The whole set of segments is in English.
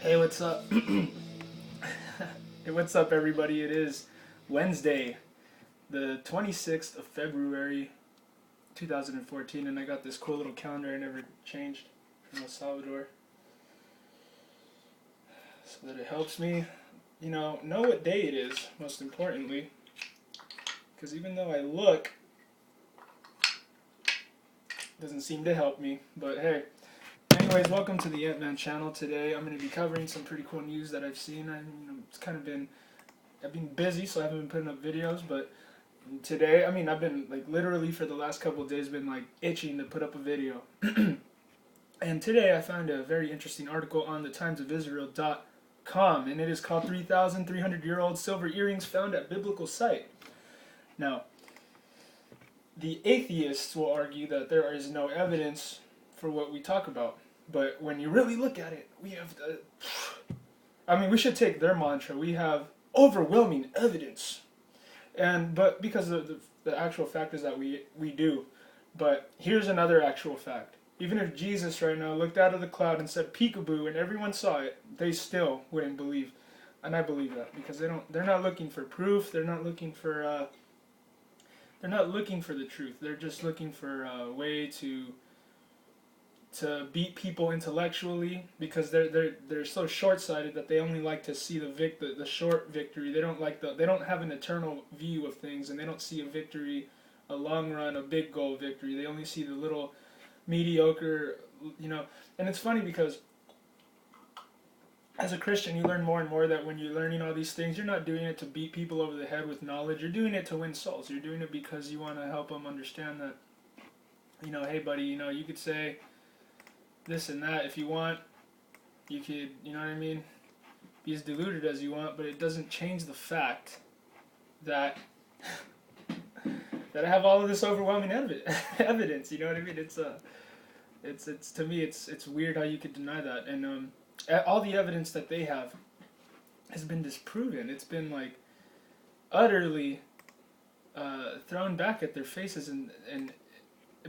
Hey, what's up? Hey, what's up, everybody? It is Wednesday, the 26th of February, 2014, and I got this cool little calendar I never changed from El Salvador so that it helps me, know what day it is, most importantly, because even though I look, it doesn't seem to help me, but hey. Anyways, welcome to the Ant-Man channel. Today I'm going to be covering some pretty cool news that I've seen. I've been busy, so I haven't been putting up videos, but today, I've been like literally for the last couple of days been like itching to put up a video. And today I found a very interesting article on the timesofisrael.com, and it is called 3,300-year-old silver earrings found at biblical site. Now, the atheists will argue that there is no evidence for what we talk about, but when you really look at it, we should take their mantra. We have overwhelming evidence. But because of the actual fact is that we do. But here's another actual fact. Even if Jesus right now looked out of the cloud and said peekaboo and everyone saw it, they still wouldn't believe. And I believe that because they're not looking for proof. They're not looking for the truth. They're just looking for a way to beat people intellectually, because they're so short-sighted that they only like to see the short victory. They don't have an eternal view of things, and they don't see a victory, a long run, a big goal victory. They only see the little mediocre, And it's funny because as a Christian, you learn more and more that when you're learning all these things, you're not doing it to beat people over the head with knowledge. You're doing it to win souls. You're doing it because you want to help them understand that, hey buddy, you could say this and that if you want. You could, be as deluded as you want, but it doesn't change the fact that that I have all of this overwhelming evidence. You know what I mean? It's to me, it's weird how you could deny that. And all the evidence that they have has been disproven. It's been like utterly thrown back at their faces, and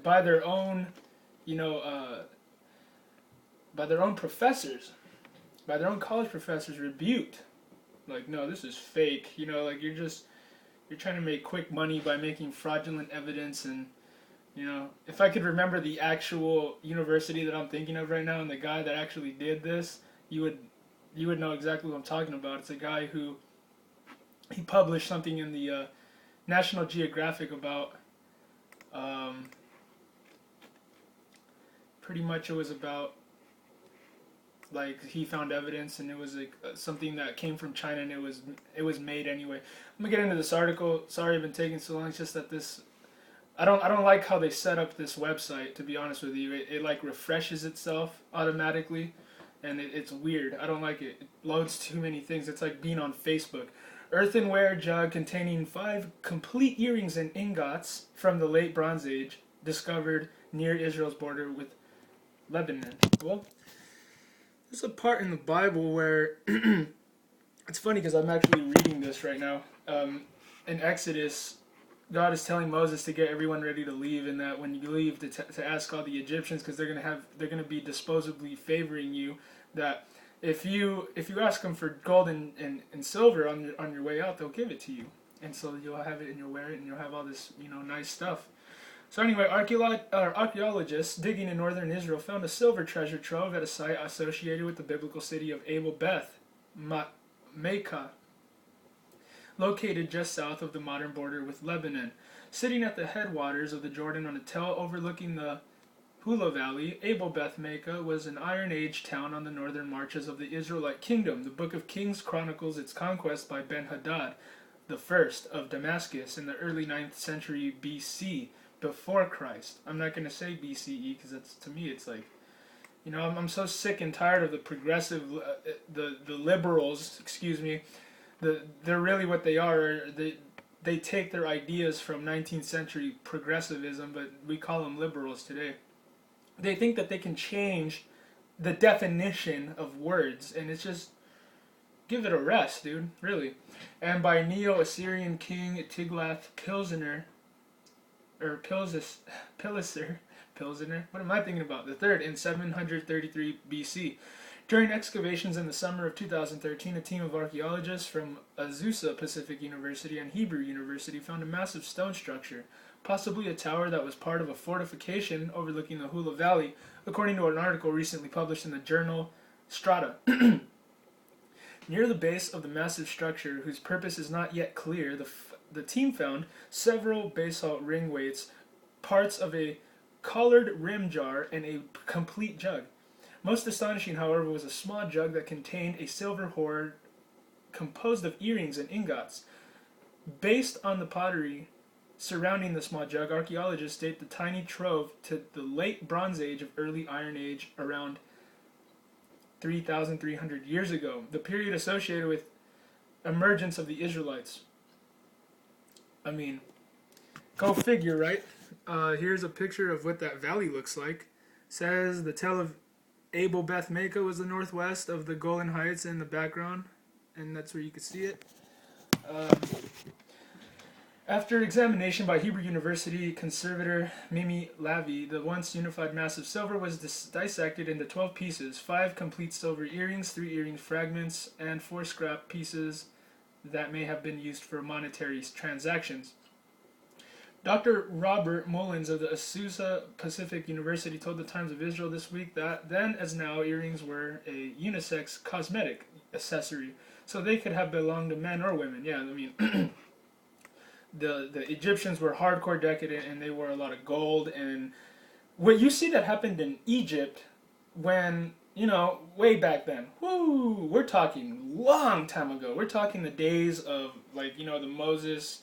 by their own, by their own professors, by their own college professors, rebuked. Like, no, this is fake. Like you're trying to make quick money by making fraudulent evidence. And if I could remember the actual university that I'm thinking of right now and the guy that actually did this, you would know exactly what I'm talking about. It's a guy who he published something in the National Geographic about. Pretty much it was about, like, he found evidence, and it was like something that came from China, and it was made anyway. I'm gonna get into this article. Sorry I've been taking so long. It's just that I don't like how they set up this website, to be honest with you. It like refreshes itself automatically, and it's weird. I don't like it. It loads too many things. It's like being on Facebook. Earthenware jug containing 5 complete earrings and ingots from the late Bronze Age discovered near Israel's border with Lebanon. Well, there's a part in the Bible where it's funny because I'm actually reading this right now. In Exodus, God is telling Moses to get everyone ready to leave, and that when you leave, to ask all the Egyptians, because they're gonna be disposably favoring you. That if you ask them for gold and silver on your way out, they'll give it to you, and so you'll have it and you'll wear it and you'll have all this nice stuff. So anyway, archaeologists digging in northern Israel found a silver treasure trove at a site associated with the biblical city of Abel Beth Maacah, located just south of the modern border with Lebanon. Sitting at the headwaters of the Jordan on a tell overlooking the Hula Valley, Abel Beth Maacah was an Iron Age town on the northern marches of the Israelite kingdom. The Book of Kings chronicles its conquest by Ben-Hadad, the first of Damascus, in the early 9th century BC, before Christ. I'm not going to say BCE because that's, to me, it's like, I'm so sick and tired of the progressive, the liberals, excuse me. They're really what they are. They take their ideas from 19th century progressivism, but we call them liberals today. They think that they can change the definition of words, and it's just, give it a rest, dude. Really. And by Neo-Assyrian king Tiglath-Pileser, or Pileser, what am I thinking about? The third in 733 BC. During excavations in the summer of 2013, a team of archaeologists from Azusa Pacific University and Hebrew University found a massive stone structure, possibly a tower that was part of a fortification overlooking the Hula Valley, according to an article recently published in the journal Strata. Near the base of the massive structure, whose purpose is not yet clear, the team found several basalt ring weights, parts of a collared rim jar, and a complete jug. Most astonishing, however, was a small jug that contained a silver hoard composed of earrings and ingots. Based on the pottery surrounding the small jug, archaeologists date the tiny trove to the late Bronze Age of early Iron Age, around 3,300 years ago, the period associated with emergence of the Israelites. I mean, go figure, right? Here's a picture of what that valley looks like. Says the Tel of Abel Beth Mecca was the northwest of the Golan Heights in the background, and that's where you can see it. After examination by Hebrew University conservator Mimi Lavi, the once unified mass of silver was dissected into 12 pieces, 5 complete silver earrings, 3 earring fragments, and 4 scrap pieces that may have been used for monetary transactions. Dr. Robert Mullins of the Azusa Pacific University told the Times of Israel this week that then as now earrings were a unisex cosmetic accessory, so they could have belonged to men or women. Yeah, I mean, the Egyptians were hardcore decadent and they wore a lot of gold. And what you see that happened in Egypt when, you know, way back then, we're talking long time ago. We're talking the days of, like, you know, Moses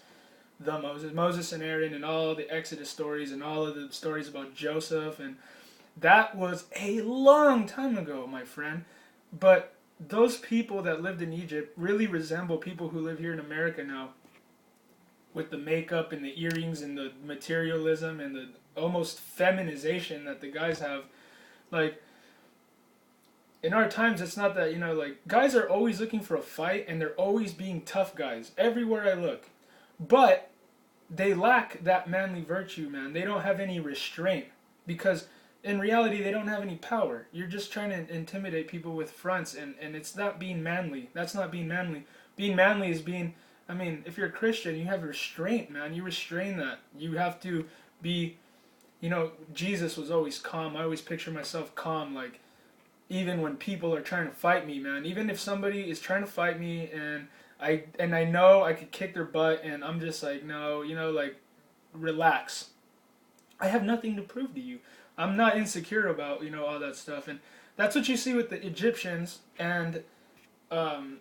and Aaron and all the Exodus stories and all of the stories about Joseph, and that was a long time ago, my friend. But those people that lived in Egypt really resemble people who live here in America now, with the makeup and the earrings and the materialism and the almost feminization that the guys have. Like, in our times, it's not that, you know, like, guys are always looking for a fight and they're always being tough guys everywhere I look. But they lack that manly virtue, man. They don't have any restraint because in reality they don't have any power. You're just trying to intimidate people with fronts, and it's not being manly. That's not being manly. Being manly is being, I mean, if you're a Christian, you have restraint, man. You restrain that. You have to be, you know, Jesus was always calm. I always picture myself calm, like, even when people are trying to fight me, man. Even if somebody is trying to fight me and I know I could kick their butt and I'm just like, no, you know, like, relax. I have nothing to prove to you. I'm not insecure about, you know, all that stuff. And that's what you see with the Egyptians and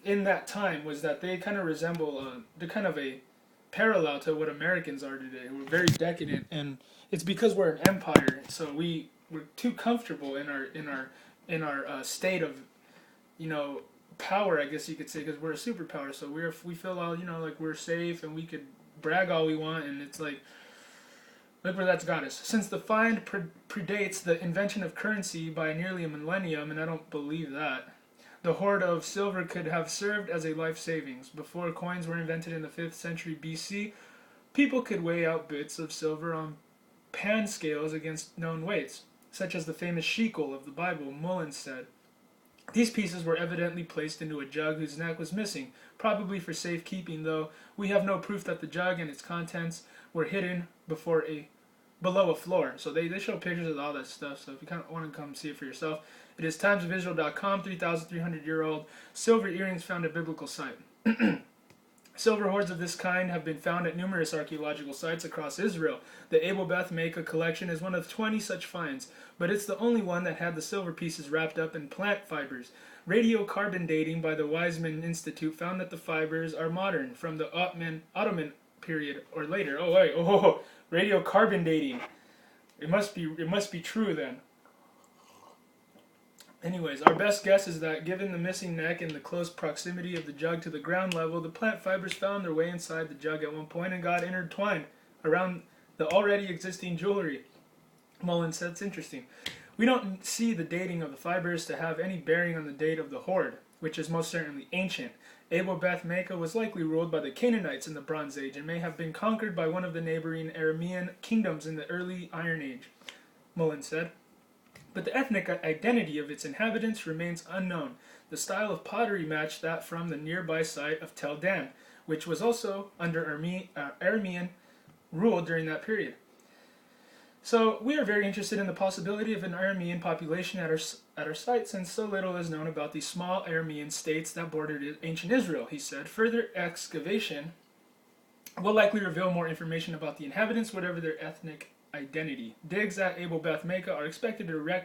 in that time, was that they kind of resemble, they're kind of a parallel to what Americans are today. We're very decadent, and it's because we're an empire, so we're too comfortable in our state of, you know, power, I guess you could say, because we're a superpower. So we feel all, you know, like we're safe and we could brag all we want, and it's like, look where that's got us. Since the find predates the invention of currency by nearly a millennium, and I don't believe that, the hoard of silver could have served as a life savings. Before coins were invented in the 5th century BC, people could weigh out bits of silver on pan scales against known weights, such as the famous shekel of the Bible, Mullins said. These pieces were evidently placed into a jug whose neck was missing, probably for safekeeping, though we have no proof that the jug and its contents were hidden below a floor. So they show pictures of all that stuff, so if you kind of want to come see it for yourself, it is timesofisrael.com, 3,300-year-old silver earrings found at biblical site. Silver hoards of this kind have been found at numerous archaeological sites across Israel. The Abel Beth Mecca collection is one of 20 such finds, but it's the only one that had the silver pieces wrapped up in plant fibers. Radiocarbon dating by the Weizmann Institute found that the fibers are modern, from the Ottoman period or later. Radiocarbon dating. It must be true then. Anyways, our best guess is that given the missing neck and the close proximity of the jug to the ground level, the plant fibers found their way inside the jug at one point and got intertwined around the already existing jewelry. Mullen said, it's interesting. We don't see the dating of the fibers to have any bearing on the date of the hoard. which is most certainly ancient. Abel Beth Maachah was likely ruled by the Canaanites in the Bronze Age and may have been conquered by one of the neighboring Aramean kingdoms in the early Iron Age, Mullen said. But the ethnic identity of its inhabitants remains unknown. The style of pottery matched that from the nearby site of Tel Dan, which was also under Aramean rule during that period. So we are very interested in the possibility of an Aramean population at our site, since so little is known about these small Aramean states that bordered ancient Israel, he said. Further excavation will likely reveal more information about the inhabitants, whatever their ethnic identity. Digs at Abel Beth Maachah are expected to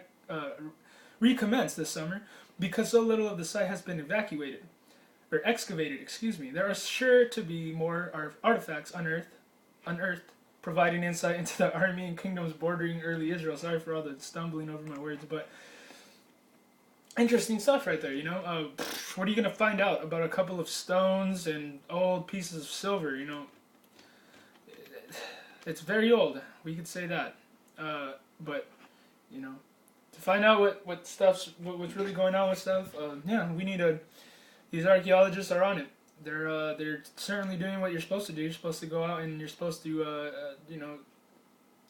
recommence this summer because so little of the site has been excavated. There are sure to be more artifacts unearthed, providing insight into the Aramean kingdoms bordering early Israel. Sorry for all the stumbling over my words, but interesting stuff right there, you know. What are you going to find out about a couple of stones and old pieces of silver, you know? It's very old, we could say that. But, you know, to find out what's really going on with stuff, we need these archaeologists are on it. They're certainly doing what you're supposed to do. You're supposed to go out and you're supposed to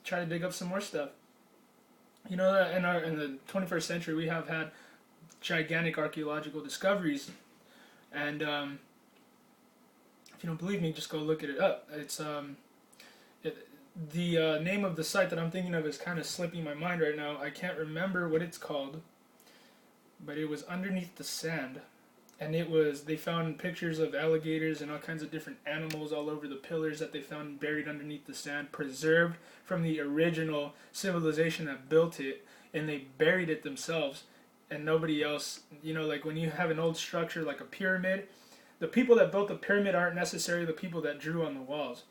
try to dig up some more stuff. You know that in the 21st century we have had gigantic archaeological discoveries, and if you don't believe me, just go look it up. It's the name of the site that I'm thinking of is kind of slipping my mind right now. I can't remember what it's called, but it was underneath the sand. And they found pictures of alligators and all kinds of different animals all over the pillars that they found buried underneath the sand, preserved from the original civilization that built it, and they buried it themselves, and nobody else, you know, like when you have an old structure like a pyramid, the people that built the pyramid aren't necessarily the people that drew on the walls.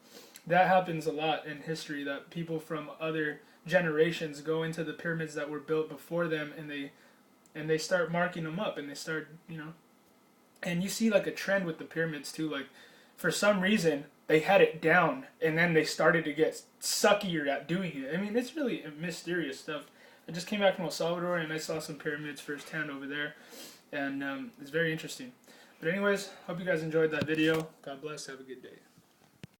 That happens a lot in history, that people from other generations go into the pyramids that were built before them, and they start marking them up, and they start, you know. And you see like a trend with the pyramids too, like for some reason they had it down and then they started to get suckier at doing it. I mean, it's really mysterious stuff. I just came back from El Salvador and I saw some pyramids firsthand over there, and it's very interesting. But anyways, hope you guys enjoyed that video. God bless, have a good day.